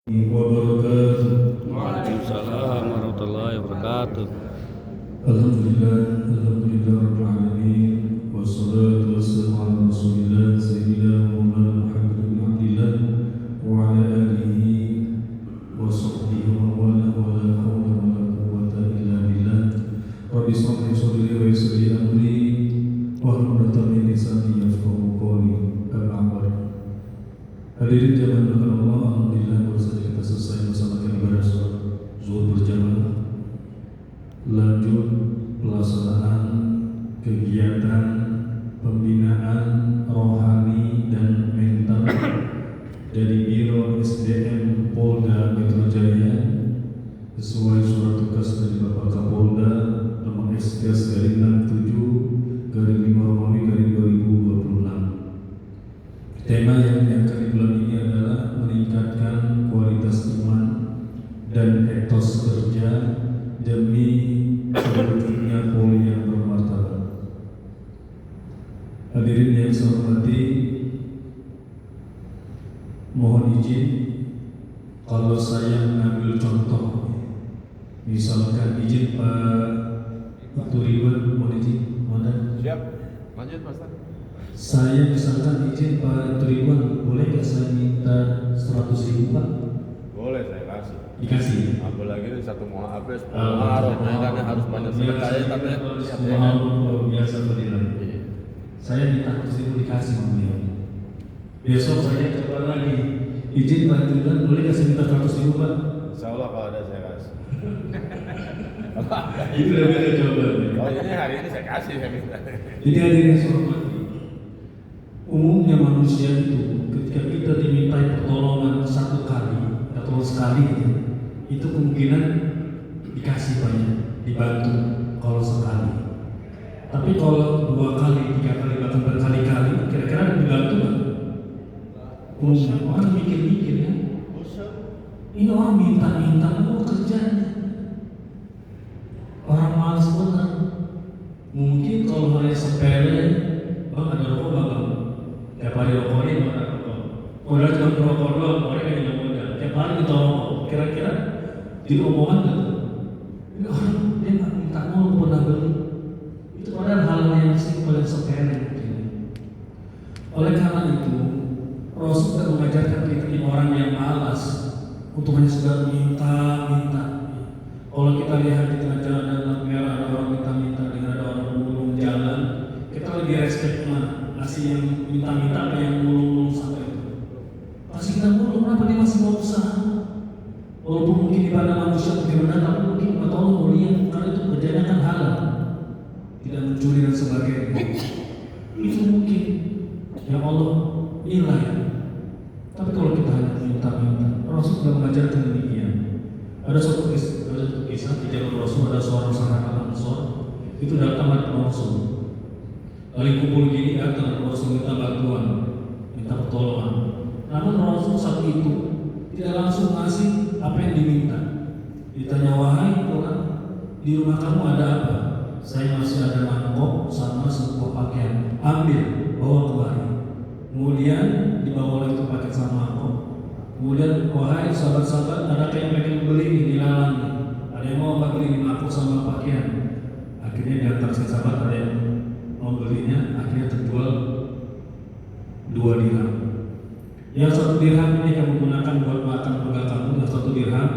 wabarakatuh. Waalaikumsalam warahmatullahi wabarakatuh. Alhamdulillah rabbil alamin wassalatu wassalamu ala rasulillah sayyidina Maulana Muhammad bin Abdillah wa ala alihi wa sahbihi wa wala wa la hawla wa la quwwata illa billah. Rabbi shrah li sadri wa yassir li amri wahlul 'uqdatam min lisani yafqahu qawli. Amma ba'd. Hadirin jamaah Allah, alhamdulillah baru saja kita selesai melaksanakan ibadah salat zuhur berjamaah. Lanjut pelaksanaan kegiatan pembinaan rohani dan mental dari Biro SDM Polda Metro Jaya sesuai surat tugas dari Bapak Kapolda nomor SK-7/5/Romawi/2026. Tema yang diangkat di bulan ini adalah meningkatkan kualitas iman dan etos kerja demi terwujudnya Polri yang bermartabat. Hadirin yang saya hormati, mohon izin kalau saya mengambil contoh, misalkan izin Pak Ridwan, mohon izin, mohon. Siap, lanjut Mas. Saya misalkan izin Pak Ridwan, boleh nggak saya minta 100.000 Pak? Boleh saya kasih. Dikasih. Apalagi ini satu Muharram, makanya harus banyak sedekahnya tapi luar biasa beriman. Saya minta 100.000 dikasih sama beliau. Besok saya coba lagi, izin Pak Ridwan, boleh nggak saya minta 100.000 Pak? Insya Allah kalau ada saya kasih. Itu udah beda jawabannya. Kalau ini hari ini saya kasih saya minta. Jadi hadirin yang saya hormati, umumnya manusia itu ketika kita dimintai pertolongan satu kali atau sekali, itu kemungkinan dikasih banyak, dibantu kalau sekali. Tapi kalau 2 kali, 3 kali, bahkan berkali-kali, kira-kira dibantu nggak? Umumnya orang mikir-mikir ya. Ini orang minta-minta, mau kerjanya. Orang malas benar. Mungkin kalau hal yang sepele, bang ada rokok bang, tiap hari rokok ini bang ada rokok. Udah cuma rokok doang, orang yang nggak modal. Tiap hari kita rokok, kira-kira di omongan nggak? Ini orang dia nggak minta mau pernah beli. Itu padahal hal yang simpel yang sepele. Oleh karena itu, Rasul tidak mengajarkan kita ini orang yang malas untuk hanya sekedar minta. Kalau kita lihat di tengah jalan ada lampu merah, ada orang minta-minta, dengan ada orang mulung jalan, kita lebih respect mana? Masih yang minta-minta apa yang mulung-mulung sampai itu? Pasti kita mulung, kenapa dia masih mau usaha? Walaupun mungkin di pada manusia bagaimana, tapi mungkin atau Allah mau lihat, karena itu kerjanya kan halal, tidak mencuri dan sebagainya. Itu mungkin yang Allah nilai. Tapi kalau kita hanya minta-minta, Rasul sudah mengajarkan demikian. Ada suatu kisah di zaman Rasul, ada seorang sahabat Ansor itu datang ke Rasul. Lalu kumpul gini, datang ke Rasul minta bantuan, minta pertolongan. Namun Rasul saat itu tidak langsung ngasih apa yang diminta. Ditanya, wahai orang, di rumah kamu ada apa? Saya masih ada mangkok sama sebuah pakaian. Ambil, bawa kemari. Kemudian dibawa lagi itu paket sama mangkok. Kemudian, wahai sahabat-sahabat, ada yang pengen beli di lalang nih. Ada yang mau beli mangkok sama pakaian. Akhirnya di antara sahabat ada yang mau belinya, akhirnya terjual 2 dirham. Yang 1 dirham ini kamu gunakan buat makan keluarga kamu, yang 1 dirham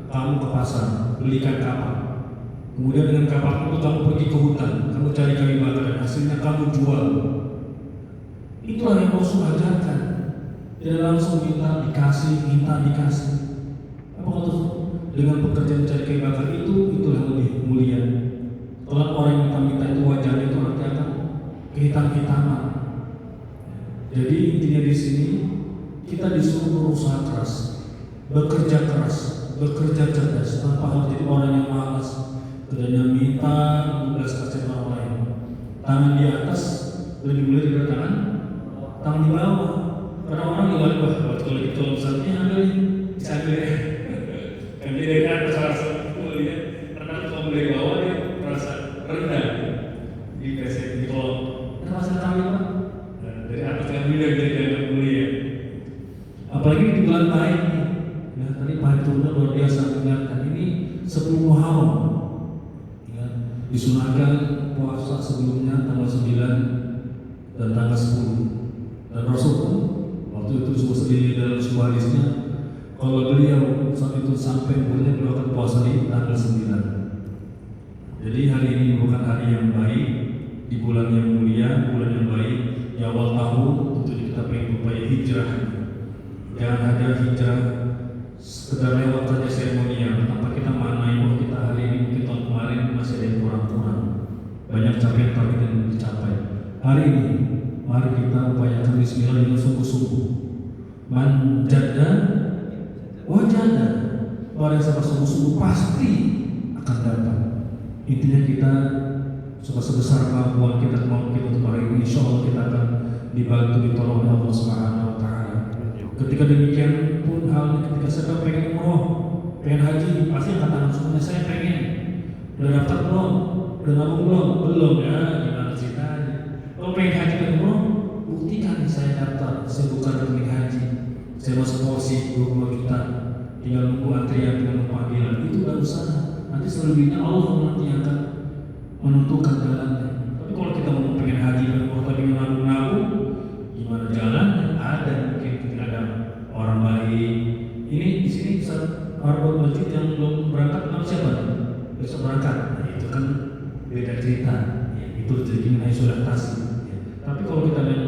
kamu ke pasar belikan kapal. Kemudian dengan kapal itu kamu pergi ke hutan, kamu cari kayu bakar, hasilnya kamu jual. Itulah yang Rasul ajarkan. Tidak langsung minta dikasih. Apa kata dengan pekerjaan mencari kayu bakar itulah lebih mulia. Kalau orang yang minta itu wajarnya itu nanti akan kehitam-hitaman. Jadi intinya di sini kita disuruh berusaha keras, bekerja keras, bekerja cerdas, tanpa harus jadi orang yang malas. Kerjanya minta, membelas kasihan orang lain. Tangan di atas lebih mulia daripada tangan di bawah. Karena orang yang wah, kalau gitu misalnya ambil bisa ambil ya. Kan dia dari atas rasa mulia, karena kalau dari bawah dia merasa rendah. Di preset di kolom. Kita masih tahu Pak. Dari atas ambil dari mulia. Apalagi di bulan baik nih. kemarin turunnya luar biasa mengingatkan ini 10 Muharram. Ya, disunahkan puasa sebelumnya tanggal 9 dan tanggal 10. Dan Rasul pun waktu itu di dalam sebuah hadisnya, kalau beliau saat itu sampai umurnya beliau akan puasa di tanggal 9. Jadi hari ini bukan hari yang baik, di bulan yang mulia, bulan yang baik, di awal tahun tentu kita pengen berupaya hijrah. Jangan ada hijrah sekedar lewat saja seremonial tanpa kita maknai bahwa kita hari ini mungkin tahun kemarin masih ada yang kurang-kurang, banyak capaian target yang belum dicapai. Hari ini mari kita upayakan bismillah dengan sungguh-sungguh. Man jada wajada, orang yang sama sungguh-sungguh pasti akan dapat. Intinya kita sebesar kemampuan kita untuk hari ini, insya Allah kita akan dibantu ditolong oleh Allah Subhanahu Wa Taala. Ketika demikian pun halnya ketika saya pengen umroh, pengen haji, pasti akan tangan semuanya saya pengen. Udah daftar belum? Udah nabung belum? Belum ya, gimana ceritanya? Kalau pengen haji dan umroh, buktikan saya daftar, saya buka rekening haji, saya masuk porsi 20 juta, tinggal nunggu antrian, tinggal nunggu panggilan, itu udah usaha. Nanti selebihnya Allah nanti akan menentukan jalannya. Tapi kalau kita mau pengen haji dan umroh tapi nabung-nabung, gimana jalannya? Ada mungkin tidak ada orang baik. Ini di sini arbot masjid yang belum berangkat, nama siapa? Besok berangkat. Nah, itu kan beda cerita. Ya, itu rezeki yang sudah kasih. Ya. Tapi kalau kita yang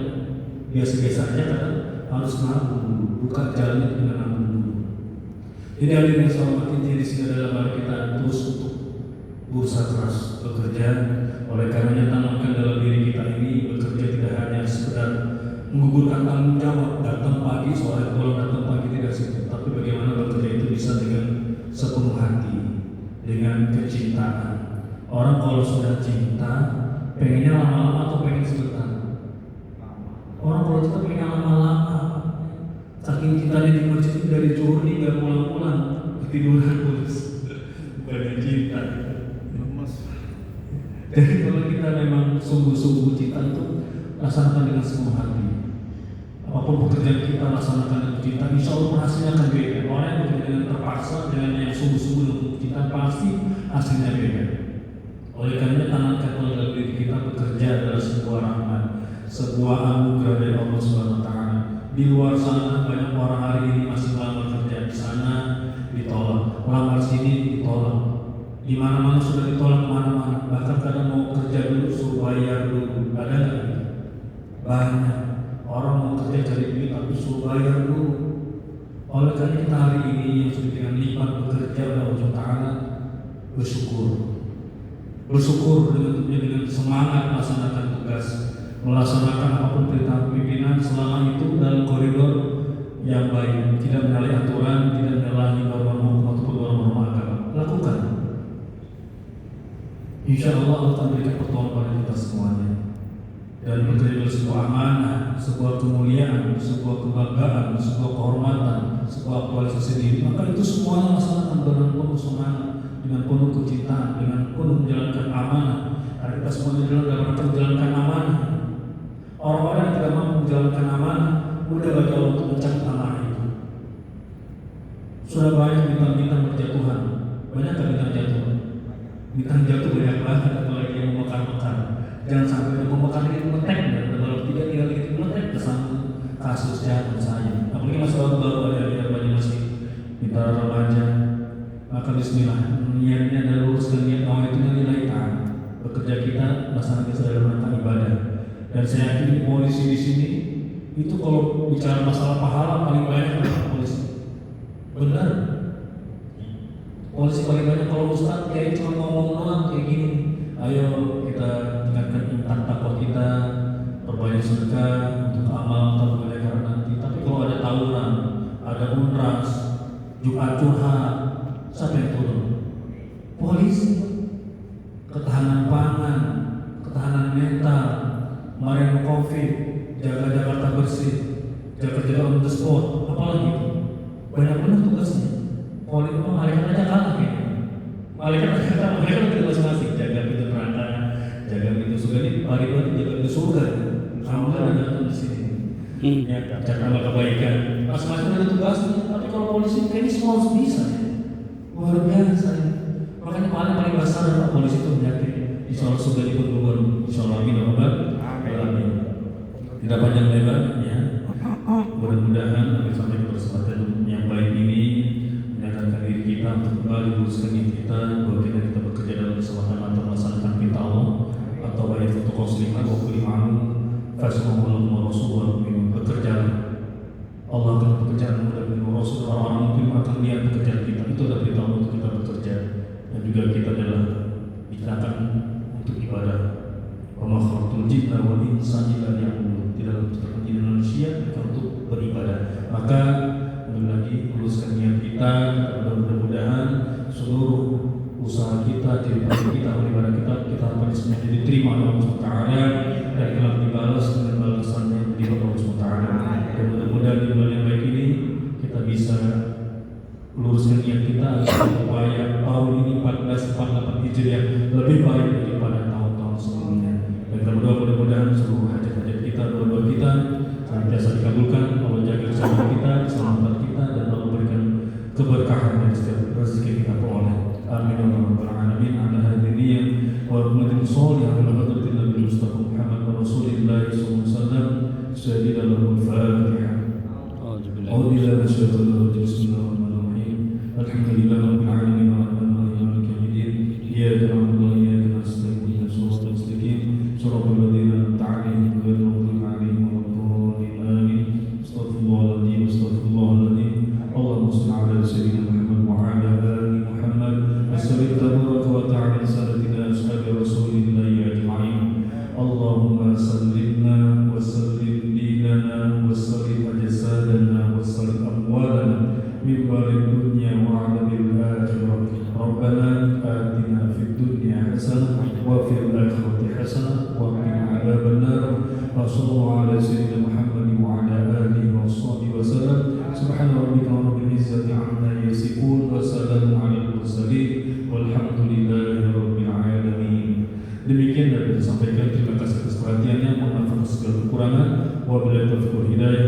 biasa-biasa aja kadang harus nabung dulu, buka jalannya dengan nabung dulu. Jadi hal ini selamat inti di sini adalah mari kita terus untuk berusaha keras bekerja. Oleh karenanya tanamkan dalam diri kita ini bekerja tidak hanya sekedar menggugurkan tanggung jawab, datang pagi, sore pulang, datang pagi, tidak sih. Tapi bagaimana bekerja itu bisa dengan sepenuh hati, dengan kecintaan. Orang kalau sudah cinta, pengennya lama-lama atau pengen sebentar? Orang kalau cinta pengen lama-lama. Saking cintanya di masjid dari zuhur nggak pulang-pulang, ketiduran terus. Bukan cinta. Jadi kalau kita memang sungguh-sungguh cinta itu laksanakan dengan sepenuh hati. Apapun pekerjaan kita laksanakan dengan cinta, insya Allah hasilnya akan beda. Orang yang bekerja dengan terpaksa, dengan yang sungguh-sungguh dengan cinta, pasti hasilnya beda. Oleh karena tanamkan dalam diri kita bekerja adalah sebuah rahmat, sebuah anugerah dari Allah Subhanahu Wa Taala. Di luar sana banyak orang hari ini masih melamar kerja, di sana ditolak, lamar sini ditolak, di mana-mana sudah ditolak, mana-mana. Bahkan kadang mau kerja dulu suruh bayar dulu, ada nggak? Banyak. Orang mau kerja cari duit tapi suruh bayar dulu. Oleh karena kita hari ini yang sudah dengan nikmat bekerja oleh Allah Taala, bersyukur dengan semangat melaksanakan tugas, melaksanakan apapun perintah pimpinan selama itu dalam koridor yang baik, tidak menyalahi aturan, tidak menyalahi norma hukum ataupun norma agama. Lakukan. Insya Allah Allah akan berikan pertolongan pada kita semuanya. Dan bekerja adalah sebuah amanah, sebuah kemuliaan, sebuah kebanggaan, sebuah kehormatan, sebuah aktualisasi diri. Maka itu semuanya laksanakan dengan penuh semangat, dengan penuh kecintaan, dengan penuh menjalankan amanah. Karena kita semuanya dalam rangka menjalankan amanah. Orang-orang yang tidak mampu menjalankan amanah, mudah bagi Allah untuk mencabut amanah itu. Sudah banyak bintang-bintang berjatuhan, banyak kan bintang jatuh? Bintang jatuh banyak banget, apalagi yang mekar-mekar. Jangan sampai pembakaran ini meletek, dan kalau tidak itu meletek kesambung kasus jatuh saya. Apalagi masalah baru ada yang banyak masih kita remaja. Maka Bismillah, niatnya adalah luruskan niat awal itu nilai taat. Bekerja kita laksanakan dalam rangka ibadah. Dan saya yakin polisi di sini itu kalau bicara masalah pahala paling banyak adalah polisi. Benar. Polisi paling banyak. Kalau Ustaz kayak cuma ngomong doang kayak gini. Ayo kita tingkatkan intan takwa kita, perbanyak sedekah untuk amal atau kebaikan nanti. Tapi kalau ada tawuran, ada unras, Jumat curhat, siapa yang turun? Polisi. Ketahanan pangan, ketahanan mental, kemarin COVID, jaga Jakarta bersih, jaga on the spot, apalagi itu banyak benar tugasnya. Polisi malaikat aja kalah ya. Malaikat tidak masing-masing, jaga pintu neraka, jaga pintu surga ini, pari-pari jaga pintu surga. Alhamdulillah datang di sini. ya bicara sama kebaikan. Masing-masing ada tugasnya. Tapi kalau polisi kayaknya semua harus bisa ya. Luar biasa ya. Makanya paling besar adalah polisi itu penyakit. Insya Allah sudah dipenduluan. Insya Allah amin. Amin. Tidak panjang lebar ya. Mudah-mudahan sampai kesempatan yang baik ini menyadarkan diri kita untuk kembali luruskan diri kita bahwa kita bekerja dalam kesempatan untuk melaksanakan perintah Allah atau baik untuk konsultan atau kelimaan fasulullah wa rasulullah bekerja Allah akan pekerjaan dan Rasul orang-orang mungkin akan lihat pekerjaan kita itu adalah perintah Allah untuk kita bekerja dan juga kita adalah diciptakan untuk ibadah wa ma khalaqtul jinna wal insa illa liya'budun tidak menciptakan jin dan manusia untuk beribadah maka lagi luruskan niat kita mudah-mudahan seluruh usaha kita, cerita kita, ibadah kita akan semuanya diterima oleh Allah SWT dan kelak dibalas dengan balasannya di Allah SWT. Dan mudah-mudahan di bulan yang baik ini kita bisa luruskan niat kita supaya tahun ini 1448 Hijriah lebih baik daripada tahun-tahun sebelumnya. Dan kita mudah-mudahan seluruh hajat-hajat kita, doa-doa kita senantiasa dikabulkan. Allah jaga kesehatan kita, keselamatan kita, dan Allah berikan keberkahan dan setiap rezeki kita peroleh. Amin ya rabbal alamin. Ala hadhihi wa rahmatin sholihah wa hadratin nabi Mustafa Muhammad Rasulillah sallallahu alaihi wasallam. Sayyidina al-Fatihah. A'udzu billahi minasyaitonir rajim. Bismillahirrahmanirrahim. Alhamdulillahirabbil alamin arrahmanir rahim maliki yaumiddin. Iyyaka na'budu wa iyyaka nasta'in. Ihdinas siratal mustaqim. Shiratal ladzina an'amta 'alaihim ghairil maghdubi 'alaihim waladdallin. Amin. Astaghfirullahaladzim. Astaghfirullahaladzim. Allahumma shalli 'ala sayyidina Muhammad wa 'ala ali Muhammad. Wassalli tabaraka wa ta'ala sayyidina ashabi Rasulillah ajma'in. Allahumma sallimna wa sallim dinana wa sallim ajsadana wa sallim amwalana min barid dunya wa 'adabil akhirah. Rabbana atina fid dunya hasanah wa fil akhirati hasanah wa qina 'adzaban nar. Wa sallallahu 'ala sayyidina Muhammad wa 'ala alihi wa sahbihi wa sallam. Subhana rabbika rabbil izzati 'amma yasifun wa salamun 'alal mursalin walhamdulillahi rabbil alamin. Demikian dapat disampaikan. Terima kasih atas perhatiannya. Mohon maaf atas segala kekurangan. Wabillahi taufiq wal hidayah.